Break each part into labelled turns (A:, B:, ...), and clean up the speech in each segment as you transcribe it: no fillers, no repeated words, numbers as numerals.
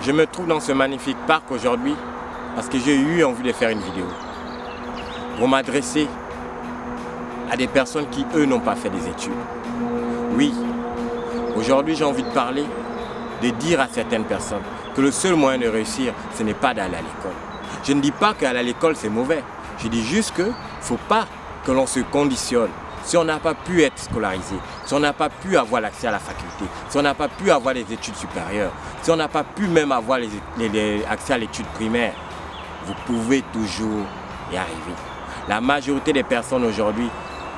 A: Je me trouve dans ce magnifique parc aujourd'hui parce que j'ai eu envie de faire une vidéo pour m'adresser à des personnes qui, eux, n'ont pas fait des études. Oui, aujourd'hui j'ai envie de parler, de dire à certaines personnes que le seul moyen de réussir, ce n'est pas d'aller à l'école. Je ne dis pas qu'aller à l'école c'est mauvais, je dis juste qu'il ne faut pas que l'on se conditionne. Si on n'a pas pu être scolarisé, si on n'a pas pu avoir l'accès à la faculté, si on n'a pas pu avoir les études supérieures, si on n'a pas pu même avoir accès à l'étude primaire, vous pouvez toujours y arriver. La majorité des personnes aujourd'hui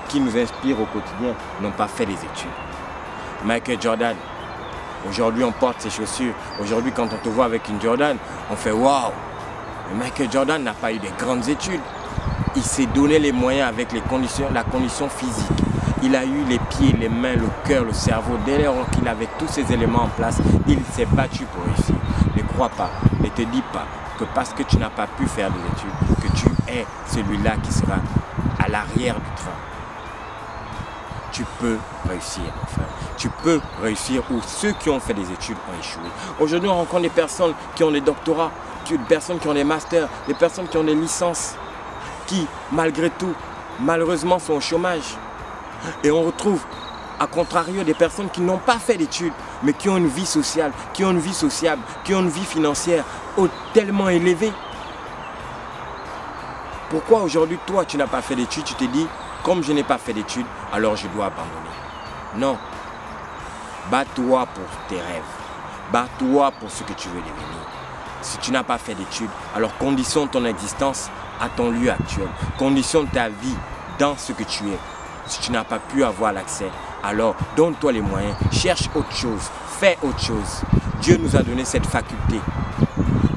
A: qui nous inspirent au quotidien n'ont pas fait des études. Michael Jordan, aujourd'hui on porte ses chaussures. Aujourd'hui quand on te voit avec une Jordan, on fait waouh. Mais Michael Jordan n'a pas eu de grandes études. Il s'est donné les moyens avec la condition physique. Il a eu les pieds, les mains, le cœur, le cerveau. Dès lors qu'il avait tous ces éléments en place, il s'est battu pour réussir. Ne crois pas, ne te dis pas que parce que tu n'as pas pu faire des études, que tu es celui-là qui sera à l'arrière du train. Tu peux réussir, enfin. Tu peux réussir où ceux qui ont fait des études ont échoué. Aujourd'hui, on rencontre des personnes qui ont des doctorats, des personnes qui ont des masters, des personnes qui ont des licences, qui, malgré tout, malheureusement, sont au chômage. Et on retrouve, à contrario, des personnes qui n'ont pas fait d'études, mais qui ont une vie sociale, qui ont une vie sociable, qui ont une vie financière tellement élevée. Pourquoi aujourd'hui, toi, tu n'as pas fait d'études, tu te dis, comme je n'ai pas fait d'études, alors je dois abandonner. Non. Bats-toi pour tes rêves. Bats-toi pour ce que tu veux devenir. Si tu n'as pas fait d'études, alors conditionne ton existence à ton lieu actuel. Conditionne ta vie dans ce que tu es. Si tu n'as pas pu avoir l'accès, alors donne-toi les moyens. Cherche autre chose. Fais autre chose. Dieu nous a donné cette faculté.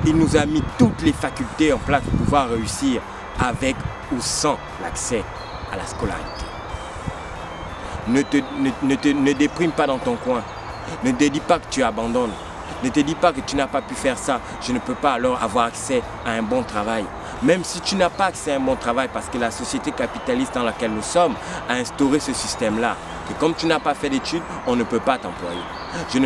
A: Il nous a mis toutes les facultés en place pour pouvoir réussir avec ou sans l'accès à la scolarité. Ne déprime pas dans ton coin. Ne te dis pas que tu abandonnes. Ne te dis pas que tu n'as pas pu faire ça. Je ne peux pas alors avoir accès à un bon travail. Même si tu n'as pas accès à un bon travail parce que la société capitaliste dans laquelle nous sommes a instauré ce système-là. Que comme tu n'as pas fait d'études, on ne peut pas t'employer. Je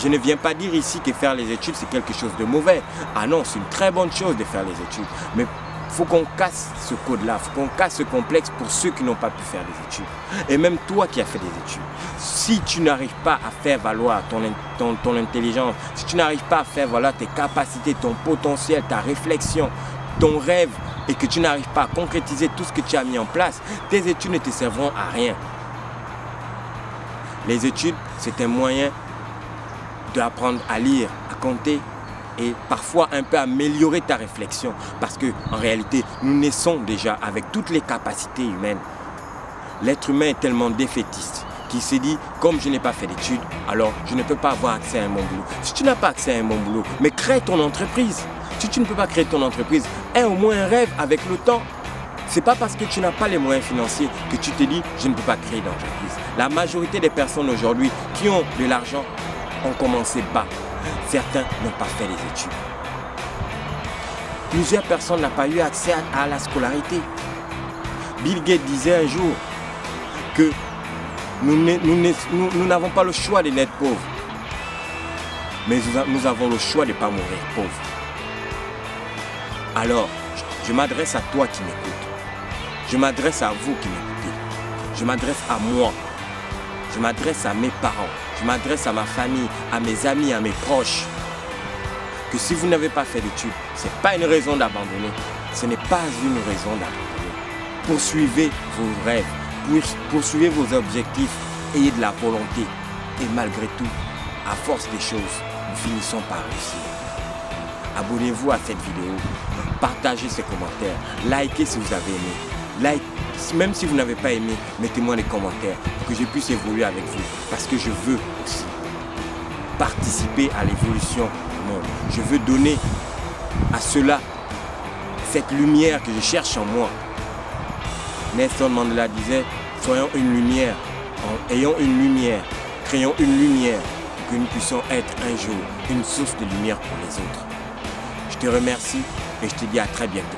A: ne viens pas dire ici que faire les études c'est quelque chose de mauvais. Ah non, c'est une très bonne chose de faire les études. Mais il faut qu'on casse ce code-là, il faut qu'on casse ce complexe pour ceux qui n'ont pas pu faire des études. Et même toi qui as fait des études, si tu n'arrives pas à faire valoir ton intelligence, si tu n'arrives pas à faire valoir tes capacités, ton potentiel, ta réflexion, ton rêve, et que tu n'arrives pas à concrétiser tout ce que tu as mis en place, tes études ne te serviront à rien. Les études, c'est un moyen d'apprendre à lire, à compter, et parfois un peu améliorer ta réflexion parce qu'en réalité, nous naissons déjà avec toutes les capacités humaines. L'être humain est tellement défaitiste qu'il s'est dit, comme je n'ai pas fait d'études, alors je ne peux pas avoir accès à un bon boulot. Si tu n'as pas accès à un bon boulot, mais crée ton entreprise. Si tu ne peux pas créer ton entreprise, aie au moins un rêve avec le temps. Ce n'est pas parce que tu n'as pas les moyens financiers que tu te dis, je ne peux pas créer d'entreprise. La majorité des personnes aujourd'hui qui ont de l'argent ont commencé bas. Certains n'ont pas fait les études. Plusieurs personnes n'ont pas eu accès à la scolarité. Bill Gates disait un jour que nous n'avons pas le choix de naître pauvres. Mais nous avons le choix de ne pas mourir pauvres. Alors, je m'adresse à toi qui m'écoutes. Je m'adresse à vous qui m'écoutez. Je m'adresse à moi. Je m'adresse à mes parents. Je m'adresse à ma famille, à mes amis, à mes proches. Que si vous n'avez pas fait d'études, ce n'est pas une raison d'abandonner. Ce n'est pas une raison d'abandonner. Poursuivez vos rêves, poursuivez vos objectifs, ayez de la volonté. Et malgré tout, à force des choses, nous finissons par réussir. Abonnez-vous à cette vidéo, partagez ces commentaires, likez si vous avez aimé. Même si vous n'avez pas aimé, mettez-moi des commentaires pour que je puisse évoluer avec vous. Parce que je veux aussi participer à l'évolution du monde. Je veux donner à cela cette lumière que je cherche en moi. Nelson Mandela disait, soyons une lumière, ayons une lumière, créons une lumière pour que nous puissions être un jour une source de lumière pour les autres. Je te remercie et je te dis à très bientôt.